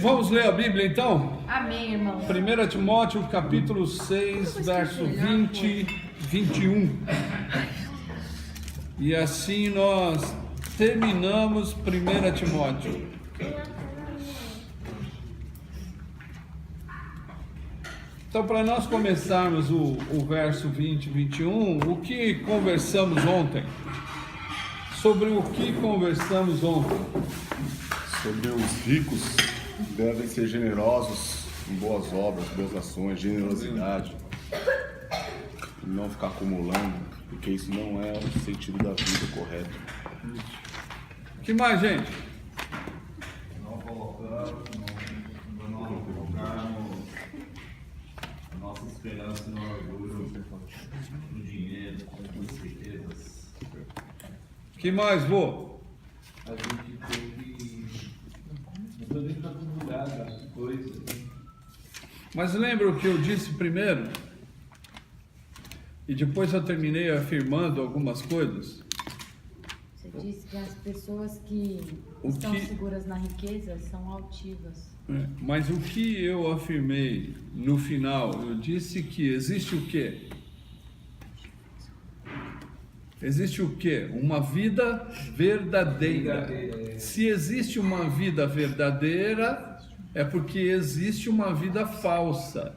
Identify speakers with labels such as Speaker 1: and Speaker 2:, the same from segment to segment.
Speaker 1: Vamos ler a Bíblia então?
Speaker 2: Amém, irmão.
Speaker 1: 1 Timóteo capítulo 6, verso 20, 21. E assim nós terminamos 1 Timóteo. Então, para nós começarmos o verso 20 e 21, o que conversamos ontem? Sobre o que conversamos ontem?
Speaker 3: Sobre os ricos devem ser generosos em boas obras, boas ações, generosidade. E não ficar acumulando, porque isso não é o sentido da vida correto.
Speaker 1: O que mais, gente?
Speaker 4: Não colocarmos a nossa esperança no orgulho, no dinheiro, nas riquezas.
Speaker 1: O que mais, vô?
Speaker 4: A gente tem que não pode nem acumular as coisas.
Speaker 1: Mas lembra o que eu disse primeiro? E depois eu terminei afirmando algumas coisas.
Speaker 2: Você disse que as pessoas que estão seguras na riqueza são altivas.
Speaker 1: Mas o que eu afirmei no final? Eu disse que existe o quê? Existe o quê? Uma vida verdadeira. Se existe uma vida verdadeira, é porque existe uma vida falsa.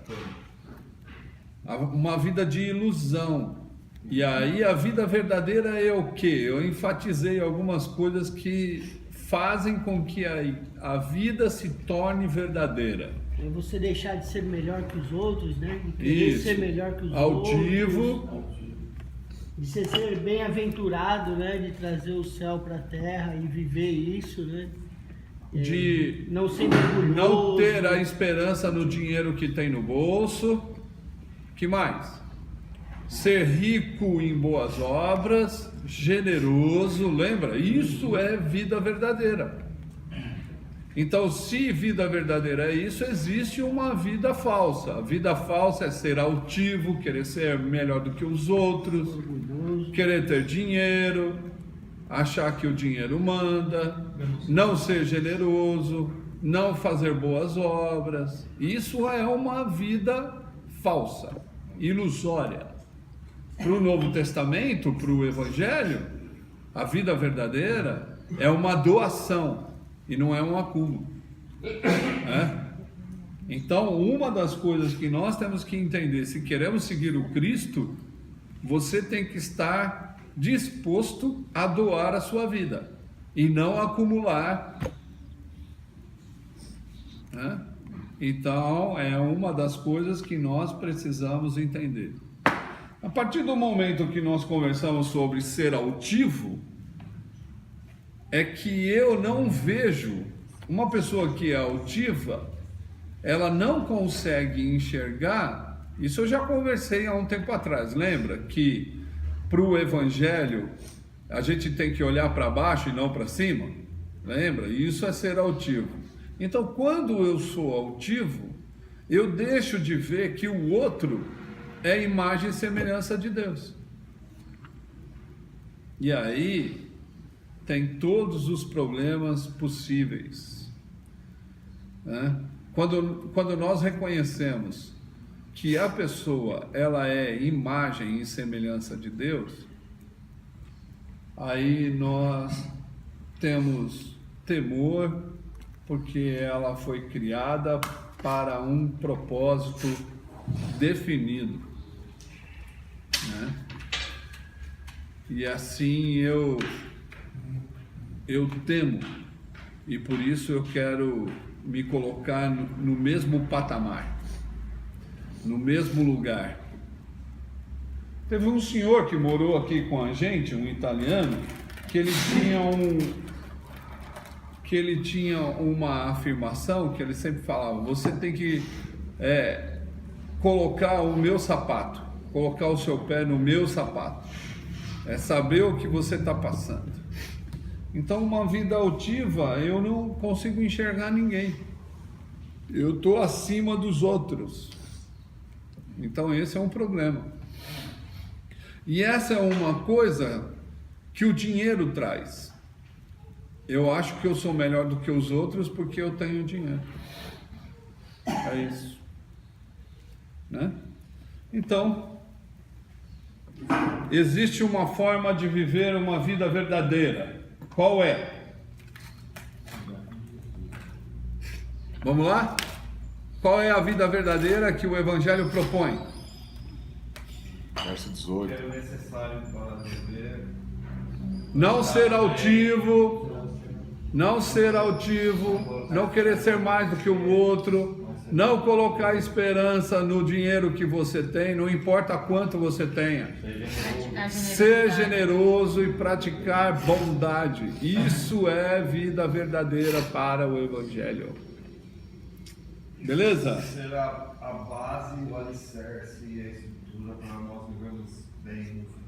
Speaker 1: Uma vida de ilusão. E aí a vida verdadeira é o quê? Eu enfatizei algumas coisas que fazem com que a vida se torne verdadeira.
Speaker 5: É você deixar de ser melhor que os outros, né? De querer ser melhor que os
Speaker 1: altivo.
Speaker 5: outros. De ser bem-aventurado, né? De trazer o céu para a terra e viver isso, né?
Speaker 1: De
Speaker 5: não ser orgulhoso.
Speaker 1: Não ter a esperança no dinheiro que tem no bolso. Que mais? Ser rico em boas obras, generoso, lembra? Isso é vida verdadeira. Então, se vida verdadeira é isso, existe uma vida falsa. A vida falsa é ser altivo, querer ser melhor do que os outros, querer ter dinheiro, achar que o dinheiro manda, não ser generoso, não fazer boas obras. Isso é uma vida falsa, ilusória. Para o Novo Testamento, para o Evangelho, a vida verdadeira é uma doação e não é um acúmulo. Então, uma das coisas que nós temos que entender, se queremos seguir o Cristo, você tem que estar disposto a doar a sua vida e não acumular. Então, é uma das coisas que nós precisamos entender. A partir do momento que nós conversamos sobre ser altivo, é que eu não vejo uma pessoa que é altiva, ela não consegue enxergar. Isso eu já conversei há um tempo atrás. Lembra que para o Evangelho a gente tem que olhar para baixo e não para cima? Lembra? Isso é ser altivo. Então, quando eu sou altivo, eu deixo de ver que o outro é imagem e semelhança de Deus. E aí tem todos os problemas possíveis. Quando nós reconhecemos que a pessoa ela é imagem e semelhança de Deus, aí nós temos temor, porque ela foi criada para um propósito definido. E assim eu temo, e por isso eu quero me colocar no mesmo patamar, no mesmo lugar. Teve um senhor que morou aqui com a gente, um italiano, que ele tinha uma afirmação que ele sempre falava: você tem que colocar o meu sapato, colocar o seu pé no meu sapato, é saber o que você está passando. Então, uma vida altiva, eu não consigo enxergar ninguém, eu estou acima dos outros. Então esse é um problema, e essa é uma coisa que o dinheiro traz. Eu acho que eu sou melhor do que os outros porque eu tenho dinheiro. É isso. Né? Então, existe uma forma de viver uma vida verdadeira. Qual é? Vamos lá? Qual é a vida verdadeira que o Evangelho propõe?
Speaker 3: Verso 18.
Speaker 4: É o necessário para viver.
Speaker 1: Não ser altivo, não querer ser mais do que o outro, não colocar esperança no dinheiro que você tem, não importa quanto você tenha.
Speaker 2: Praticar
Speaker 1: Ser
Speaker 2: generosidade.
Speaker 1: generoso e praticar bondade. Isso é vida verdadeira para o Evangelho. Beleza?
Speaker 4: Será a base, o alicerce e a estrutura para nós vivermos bem no futuro.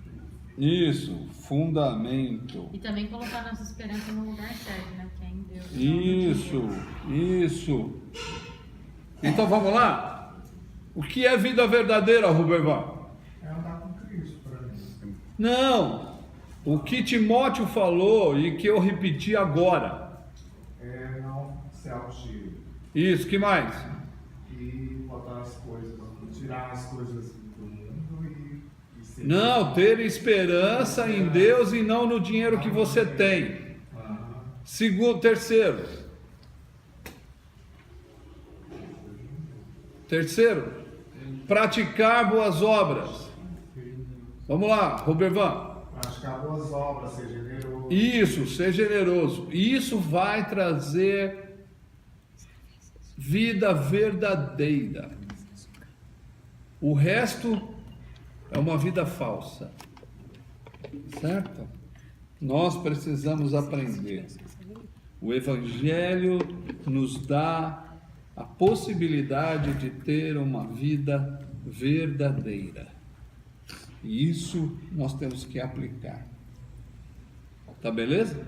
Speaker 1: Isso, fundamento.
Speaker 2: E também colocar nossa esperança no lugar certo, né? Que é em Deus. não no dinheiro.
Speaker 1: Isso. Então vamos lá? O que é vida verdadeira, Rubervan?
Speaker 6: É andar com Cristo para mim.
Speaker 1: Não. O que Timóteo falou e que eu repeti agora.
Speaker 6: É não ser altivo
Speaker 1: Isso, que mais?
Speaker 6: e botar as coisas, tirar as coisas do mundo e ser.
Speaker 1: Não, ter esperança em Deus e não no dinheiro que você tem. Terceiro, praticar boas obras. Vamos lá, Rubervan.
Speaker 6: Praticar boas obras, ser generoso.
Speaker 1: Isso, ser generoso. Isso vai trazer vida verdadeira. O resto é uma vida falsa. Certo? Nós precisamos aprender. O Evangelho nos dá a possibilidade de ter uma vida verdadeira. E isso nós temos que aplicar. Tá beleza?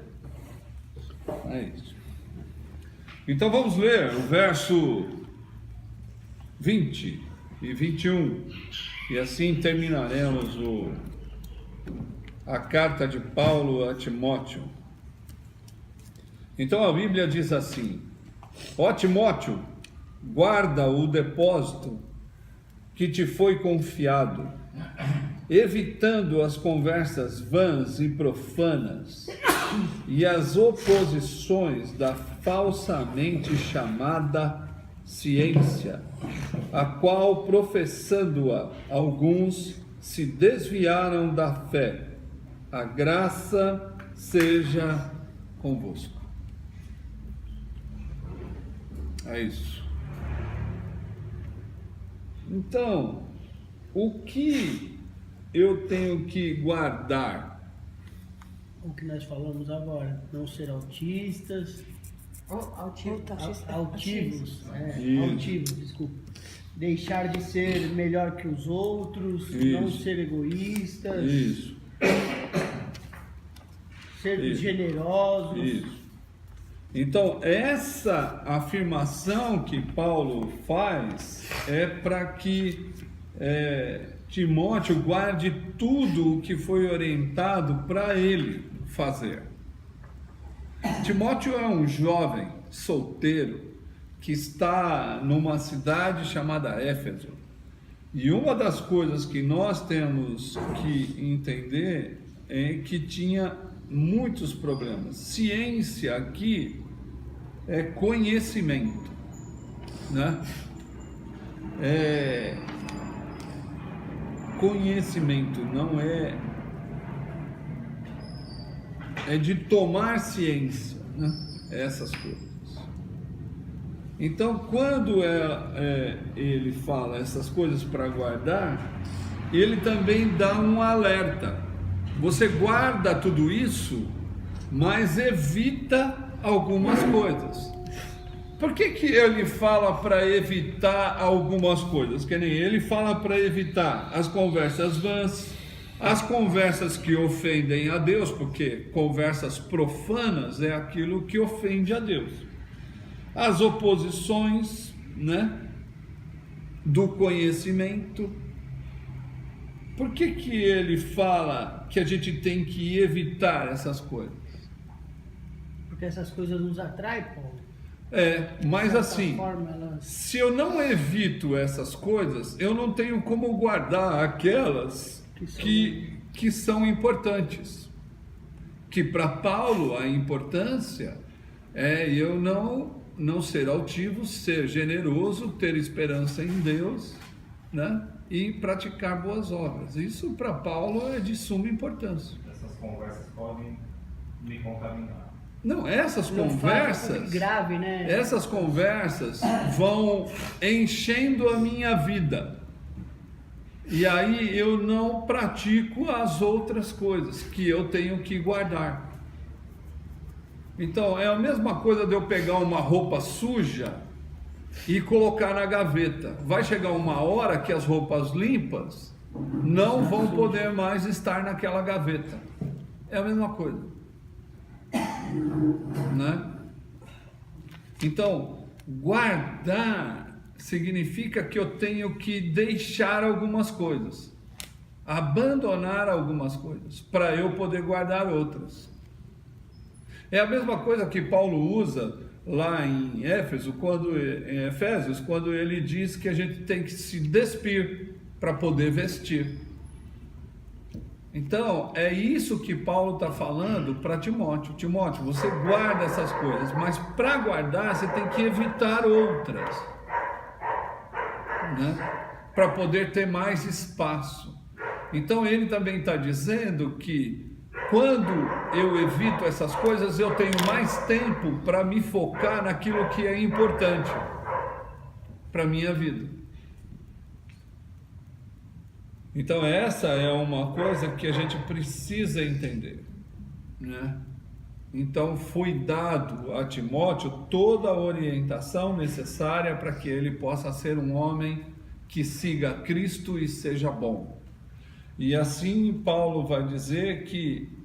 Speaker 1: É isso. Então vamos ler o verso 20 e 21. E assim terminaremos a carta de Paulo a Timóteo. Então a Bíblia diz assim: ó Timóteo, guarda o depósito que te foi confiado, evitando as conversas vãs e profanas e as oposições da falsamente chamada ciência, a qual, professando-a, alguns se desviaram da fé. A graça seja convosco. É isso. Então, o que eu tenho que guardar?
Speaker 5: O que nós falamos agora, não ser autistas, altivos,
Speaker 1: Isso.
Speaker 5: altivos, desculpa. Deixar de ser melhor que os outros, não
Speaker 1: Isso.
Speaker 5: ser egoístas,
Speaker 1: Isso,
Speaker 5: ser
Speaker 1: Isso.
Speaker 5: generosos.
Speaker 1: isso. Então, essa afirmação que Paulo faz é para que Timóteo guarde tudo o que foi orientado para ele fazer. Timóteo é um jovem solteiro que está numa cidade chamada Éfeso. E uma das coisas que nós temos que entender é que tinha muitos problemas. Ciência aqui é conhecimento, né? Conhecimento não é de tomar ciência, né? Essas coisas. Então, quando ele fala essas coisas para guardar, ele também dá um alerta. Você guarda tudo isso, mas evita algumas coisas. Por que ele fala para evitar algumas coisas? Que nem ele fala para evitar as conversas vãs, as conversas que ofendem a Deus, porque conversas profanas é aquilo que ofende a Deus. As oposições, né, do conhecimento. Por que ele fala que a gente tem que evitar essas coisas?
Speaker 5: Porque Porque essas coisas nos atraem, Paulo.
Speaker 1: Mas
Speaker 5: De certa
Speaker 1: assim,
Speaker 5: forma, elas...
Speaker 1: se eu não evito essas coisas, eu não tenho como guardar aquelas que são importantes. Que para Paulo a importância é eu não ser altivo, ser generoso, ter esperança em Deus, né? E praticar boas obras. Isso para Paulo é de suma importância.
Speaker 6: Essas conversas podem me contaminar.
Speaker 1: Não, essas
Speaker 5: Não
Speaker 1: conversas,
Speaker 5: faz grave, né?
Speaker 1: essas conversas vão enchendo a minha vida. E aí eu não pratico as outras coisas que eu tenho que guardar. Então é a mesma coisa de eu pegar uma roupa suja e colocar na gaveta. Vai chegar uma hora que as roupas limpas não vão poder mais estar naquela gaveta. É a mesma coisa, né? Então, guardar significa que eu tenho que deixar algumas coisas, abandonar algumas coisas, para eu poder guardar outras. É a mesma coisa que Paulo usa lá em Efésios, quando ele diz que a gente tem que se despir para poder vestir. Então, é isso que Paulo está falando para Timóteo. Timóteo, você guarda essas coisas, mas para guardar você tem que evitar outras, né? Para poder ter mais espaço. Então, ele também está dizendo que quando eu evito essas coisas, eu tenho mais tempo para me focar naquilo que é importante para a minha vida. Então essa é uma coisa que a gente precisa entender, né? Então foi dado a Timóteo toda a orientação necessária para que ele possa ser um homem que siga Cristo e seja bom. E assim Paulo vai dizer que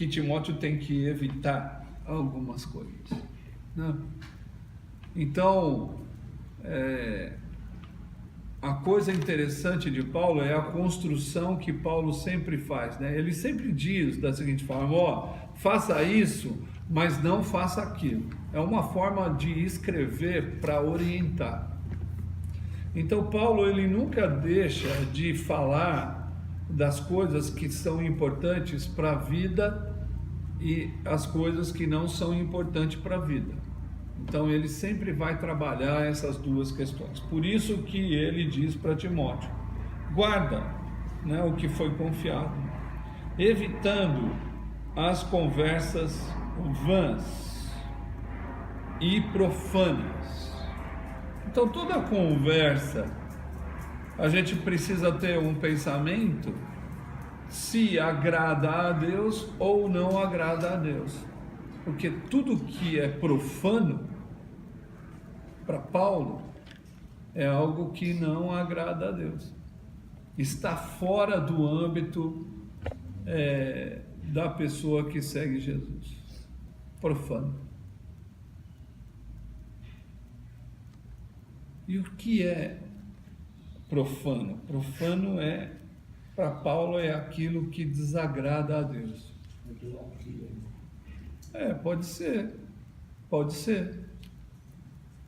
Speaker 1: Timóteo tem que evitar algumas coisas, né? Então, a coisa interessante de Paulo é a construção que Paulo sempre faz, né? Ele sempre diz da seguinte forma: faça isso, mas não faça aquilo. É uma forma de escrever para orientar. Então Paulo, ele nunca deixa de falar das coisas que são importantes para a vida e as coisas que não são importantes para a vida. Então ele sempre vai trabalhar essas duas questões. Por isso que ele diz para Timóteo: guarda, né, o que foi confiado, evitando as conversas vãs e profanas. Então toda conversa, a gente precisa ter um pensamento se agrada a Deus ou não agrada a Deus. Porque tudo que é profano, para Paulo, é algo que não agrada a Deus. Está fora do âmbito da pessoa que segue Jesus. Profano. E o que é profano? Profano para Paulo, é aquilo que desagrada a Deus. Pode ser.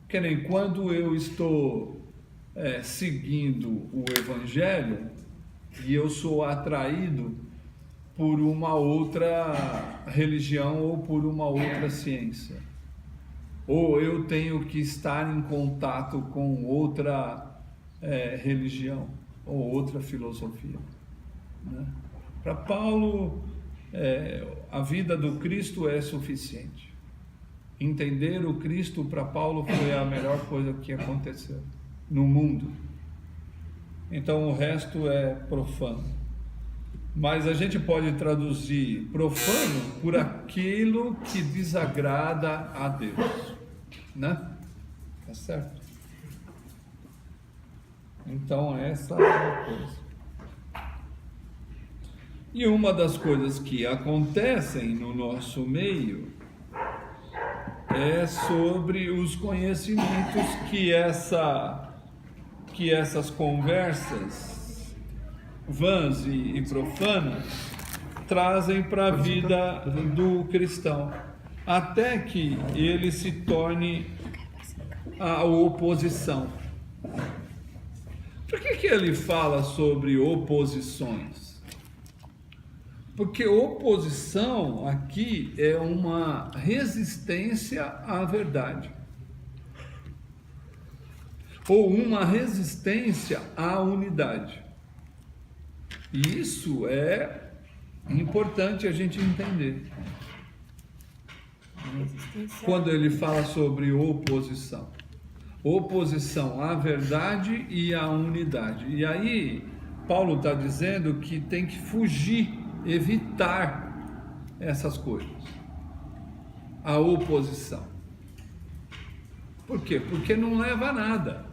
Speaker 1: Que nem quando eu estou seguindo o Evangelho e eu sou atraído por uma outra religião ou por uma outra ciência, ou eu tenho que estar em contato com outra religião ou outra filosofia, né? Para Paulo, a vida do Cristo é suficiente. Entender o Cristo para Paulo foi a melhor coisa que aconteceu no mundo. Então o resto é profano. Mas a gente pode traduzir profano por aquilo que desagrada a Deus, né? Tá certo? Então essa é a coisa. E uma das coisas que acontecem no nosso meio é sobre os conhecimentos que essas conversas vãs e profanas trazem para a vida do cristão, até que ele se torne a oposição. Por que ele fala sobre oposições? Porque oposição aqui é uma resistência à verdade, ou uma resistência à unidade. E isso é importante a gente entender quando ele fala sobre oposição. Oposição à verdade e à unidade. E aí, Paulo está dizendo que tem que fugir, evitar essas coisas. A oposição. Por quê? Porque não leva a nada.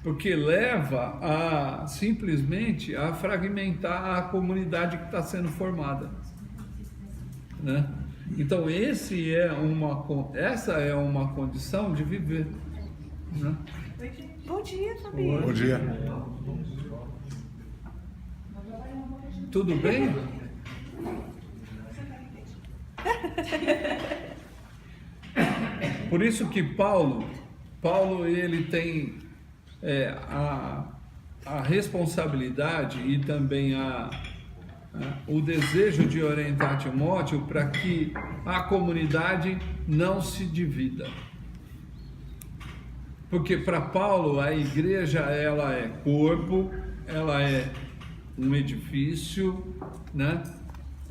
Speaker 1: Porque leva a simplesmente a fragmentar a comunidade que está sendo formada, né? Então essa é uma condição de viver, né?
Speaker 7: Bom dia, Fabi.
Speaker 3: Bom dia.
Speaker 1: Tudo bem? Por isso que Paulo ele tem a responsabilidade e também o desejo de orientar Timóteo para que a comunidade não se divida. Porque para Paulo a igreja ela é corpo, ela é um edifício, né?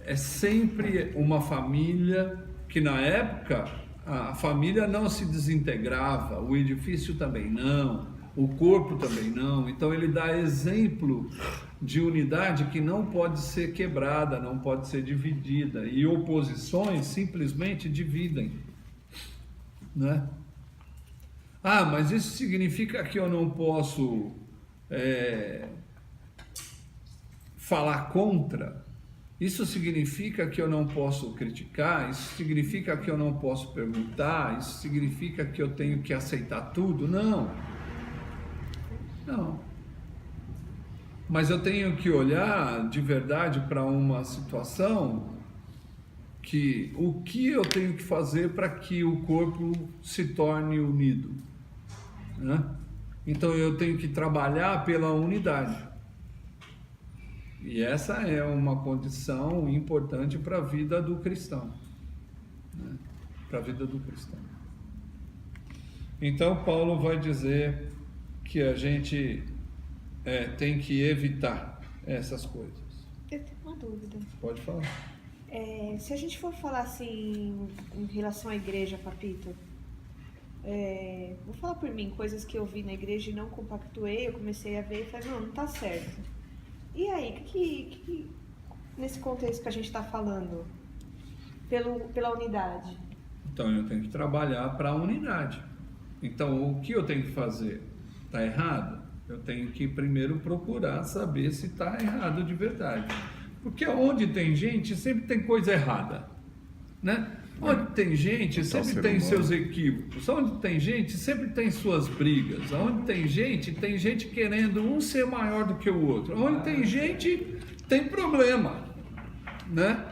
Speaker 1: É sempre uma família, que na época a família não se desintegrava, o edifício também não, o corpo também não. Então ele dá exemplo de unidade que não pode ser quebrada, não pode ser dividida, e oposições simplesmente dividem, né? Ah, mas isso significa que eu não posso falar contra? Isso significa que eu não posso criticar? Isso significa que eu não posso perguntar? Isso significa que eu tenho que aceitar tudo? Não. Não. Mas eu tenho que olhar de verdade para uma situação que o que eu tenho que fazer para que o corpo se torne unido, né? Então eu tenho que trabalhar pela unidade. E essa é uma condição importante para a vida do cristão, né? Para a vida do cristão. Então Paulo vai dizer que a gente tem que evitar essas coisas.
Speaker 7: Eu tenho uma dúvida.
Speaker 1: Pode falar.
Speaker 7: Se a gente for falar assim em relação à igreja, Papito, vou falar por mim, coisas que eu vi na igreja e não compactuei, eu comecei a ver e falei, não tá certo. E aí, que nesse contexto que a gente está falando, pela unidade?
Speaker 1: Então eu tenho que trabalhar para a unidade. Então o que eu tenho que fazer? Está errado? Eu tenho que primeiro procurar saber se está errado de verdade. Porque onde tem gente, sempre tem coisa errada, né? Onde tem gente, sempre tem seus equívocos. Onde tem gente, sempre tem suas brigas. Onde tem gente querendo um ser maior do que o outro. Onde tem gente, tem problema, né?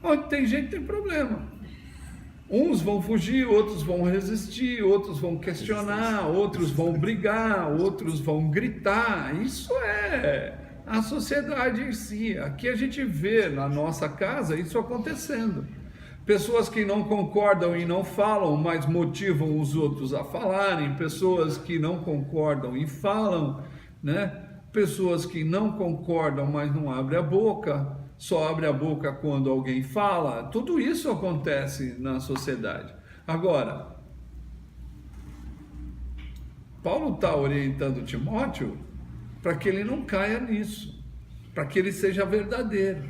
Speaker 1: Onde tem gente, tem problema. Uns vão fugir, outros vão resistir, outros vão questionar, outros vão brigar, outros vão gritar. Isso é a sociedade em si. Aqui a gente vê na nossa casa isso acontecendo. Pessoas que não concordam e não falam, mas motivam os outros a falarem. Pessoas que não concordam e falam, né? Pessoas que não concordam, mas não abrem a boca, só abre a boca quando alguém fala. Tudo isso acontece na sociedade. Agora, Paulo está orientando Timóteo para que ele não caia nisso, para que ele seja verdadeiro,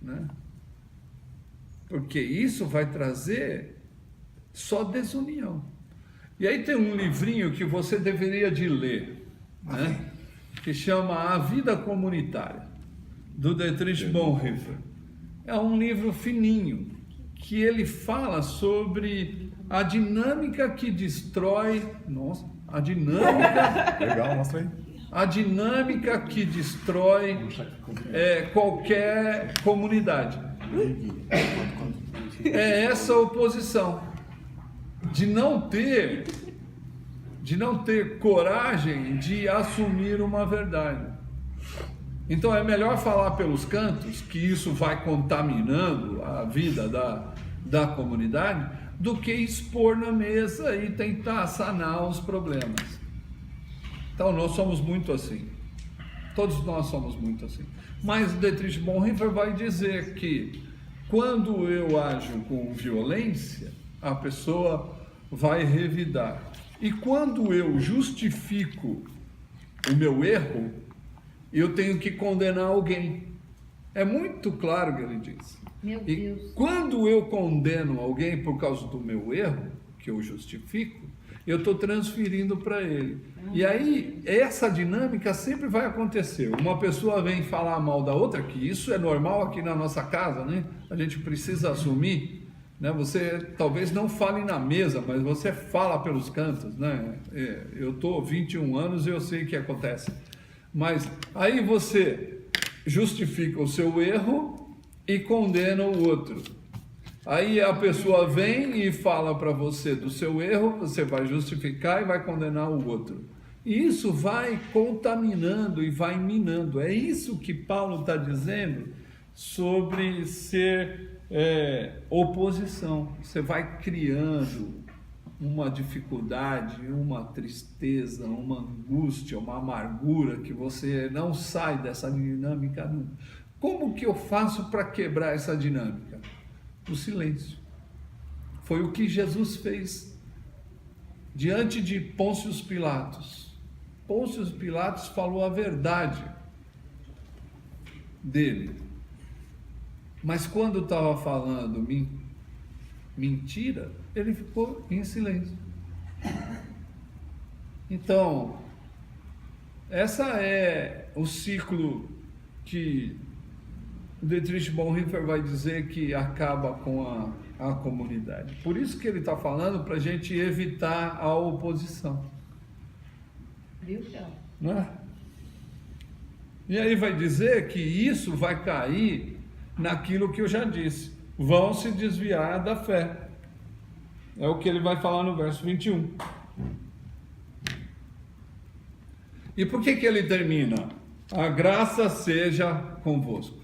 Speaker 1: né? Porque isso vai trazer só desunião. E aí tem um livrinho que você deveria de ler, né? Que chama A Vida Comunitária, do Dietrich Bonhoeffer. É um livro fininho, que ele fala sobre a dinâmica que destrói... Nossa, a dinâmica...
Speaker 3: Legal, mostra aí.
Speaker 1: a dinâmica que destrói qualquer comunidade. É essa oposição de não ter coragem de assumir uma verdade. Então é melhor falar pelos cantos, que isso vai contaminando a vida da comunidade, do que expor na mesa e tentar sanar os problemas. Então nós somos muito assim. Todos nós somos muito assim. Mas Dietrich Bonhoeffer vai dizer que quando eu ajo com violência, a pessoa vai revidar. E quando eu justifico o meu erro, eu tenho que condenar alguém. É muito claro que ele diz.
Speaker 2: Meu Deus.
Speaker 1: E quando eu condeno alguém por causa do meu erro, que eu justifico, eu estou transferindo para ele. E aí, essa dinâmica sempre vai acontecer. Uma pessoa vem falar mal da outra, que isso é normal aqui na nossa casa, né? A gente precisa assumir, né? Você talvez não fale na mesa, mas você fala pelos cantos, né? Eu estou 21 anos e eu sei o que acontece. Mas aí você justifica o seu erro e condena o outro. Aí a pessoa vem e fala para você do seu erro, você vai justificar e vai condenar o outro. E isso vai contaminando e vai minando. É isso que Paulo está dizendo sobre ser oposição. Você vai criando uma dificuldade, uma tristeza, uma angústia, uma amargura, que você não sai dessa dinâmica nunca. Como que eu faço para quebrar essa dinâmica? O silêncio. Foi o que Jesus fez diante de Pôncio Pilatos. Pôncio Pilatos falou a verdade dele. Mas quando estava falando mentira, ele ficou em silêncio. Então, essa é o ciclo que Dietrich Bonhoeffer vai dizer que acaba com a comunidade. Por isso que ele está falando para a gente evitar a oposição.
Speaker 2: Viu, Fel?
Speaker 1: Não é? E aí vai dizer que isso vai cair naquilo que eu já disse. Vão se desviar da fé. É o que ele vai falar no verso 21. E por que ele termina? A graça seja convosco.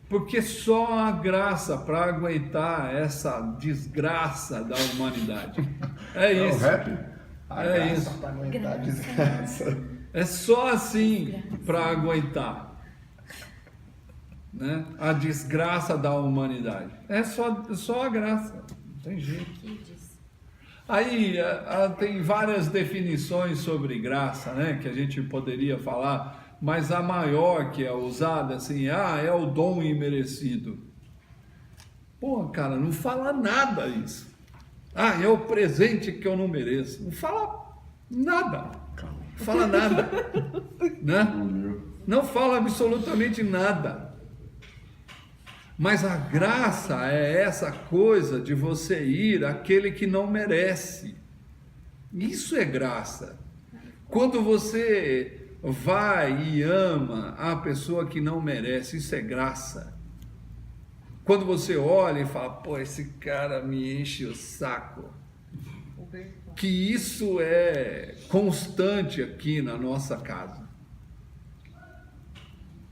Speaker 1: Porque só a graça para aguentar essa desgraça da humanidade. É isso.
Speaker 3: É o rap? A
Speaker 1: É
Speaker 3: graça
Speaker 1: isso.
Speaker 3: para aguentar a desgraça.
Speaker 1: É só assim para aguentar, né? A desgraça da humanidade. É só a graça. Não tem jeito.
Speaker 2: Que diz?
Speaker 1: Aí tem várias definições sobre graça, né? Que a gente poderia falar. Mas a maior que é usada assim, é o dom imerecido. Pô, cara, não fala nada isso. É o presente que eu não mereço. Não fala nada. Não fala nada. Né? Não fala absolutamente nada. Mas a graça é essa coisa de você ir àquele que não merece. Isso é graça. Quando você vai e ama a pessoa que não merece, isso é graça. Quando você olha e fala, pô, esse cara me enche o saco, que isso é constante aqui na nossa casa.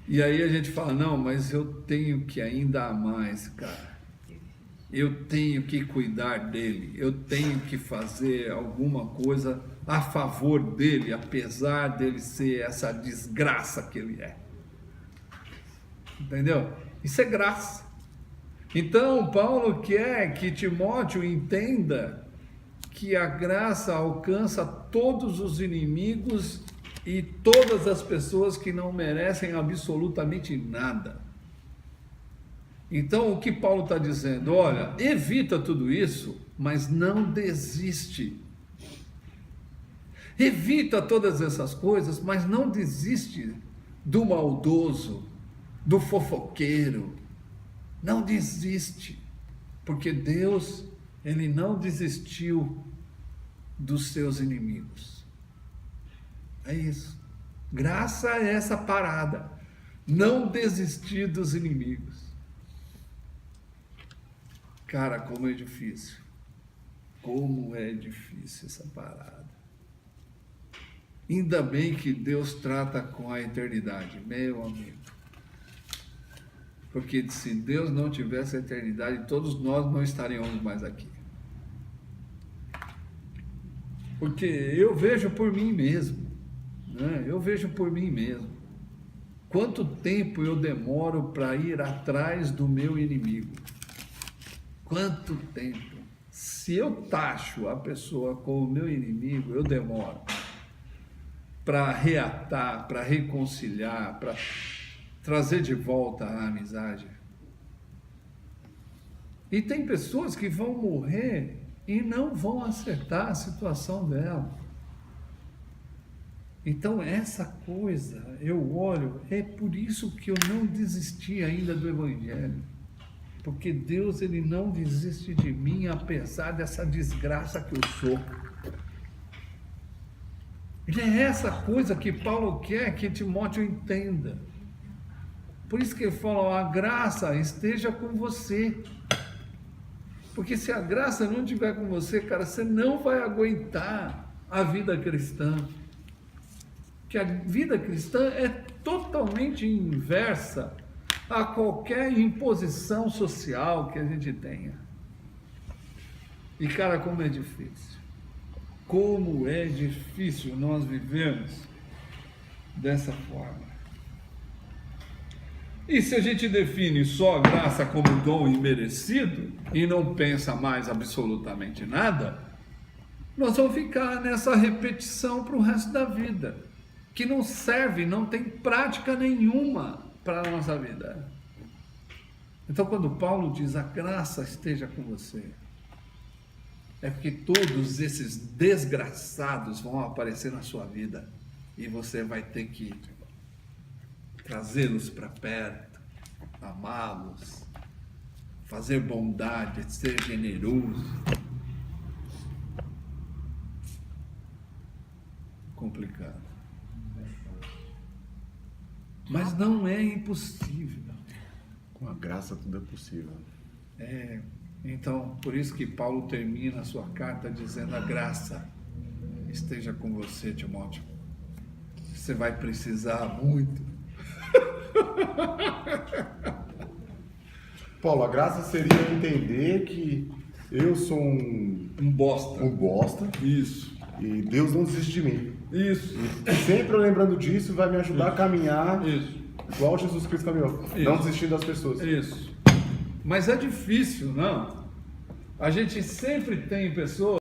Speaker 1: E aí a gente fala, não, mas eu tenho que ainda amar esse cara. Eu tenho que cuidar dele, eu tenho que fazer alguma coisa a favor dele, apesar dele ser essa desgraça que ele é. Entendeu? Isso é graça. Então, Paulo quer que Timóteo entenda que a graça alcança todos os inimigos e todas as pessoas que não merecem absolutamente nada. Então, o que Paulo está dizendo? Olha, evita tudo isso, mas não desiste. Evita todas essas coisas, mas não desiste do maldoso, do fofoqueiro. Não desiste, porque Deus, Ele não desistiu dos seus inimigos. É isso. Graça é essa parada. Não desistir dos inimigos. Cara, como é difícil. Como é difícil essa parada. Ainda bem que Deus trata com a eternidade, meu amigo. Porque se Deus não tivesse a eternidade, todos nós não estaríamos mais aqui. Porque eu vejo por mim mesmo, né? Eu vejo por mim mesmo. Quanto tempo eu demoro para ir atrás do meu inimigo? Quanto tempo? Se eu taxo a pessoa como meu inimigo, eu demoro para reatar, para reconciliar, para trazer de volta a amizade. E tem pessoas que vão morrer e não vão acertar a situação dela. Então essa coisa, eu olho, é por isso que eu não desisti ainda do Evangelho. Porque Deus, Ele não desiste de mim, apesar dessa desgraça que eu sou. E é essa coisa que Paulo quer que Timóteo entenda. Por isso que ele fala, a graça esteja com você. Porque se a graça não estiver com você, cara, você não vai aguentar a vida cristã. Que a vida cristã é totalmente inversa a qualquer imposição social que a gente tenha. E cara, como é difícil. Como é difícil nós vivermos dessa forma. E se a gente define só a graça como dom imerecido e não pensa mais absolutamente nada, nós vamos ficar nessa repetição para o resto da vida, que não serve, não tem prática nenhuma para a nossa vida. Então, quando Paulo diz a graça esteja com você, é porque todos esses desgraçados vão aparecer na sua vida e você vai ter que trazê-los para perto, amá-los, fazer bondade, ser generoso. Complicado. Mas não é impossível.
Speaker 3: Com a graça tudo é possível.
Speaker 1: Então, por isso que Paulo termina a sua carta dizendo: a graça esteja com você, Timóteo. Você vai precisar muito.
Speaker 3: Paulo, a graça seria entender que eu sou
Speaker 1: Um bosta.
Speaker 3: um bosta
Speaker 1: Isso.
Speaker 3: e Deus não desiste de mim.
Speaker 1: Isso.
Speaker 3: E sempre eu lembrando disso vai me ajudar a caminhar
Speaker 1: Isso.
Speaker 3: igual Jesus Cristo caminhou,
Speaker 1: Isso.
Speaker 3: não desistindo das pessoas.
Speaker 1: Isso. Mas é difícil, não? A gente sempre tem pessoas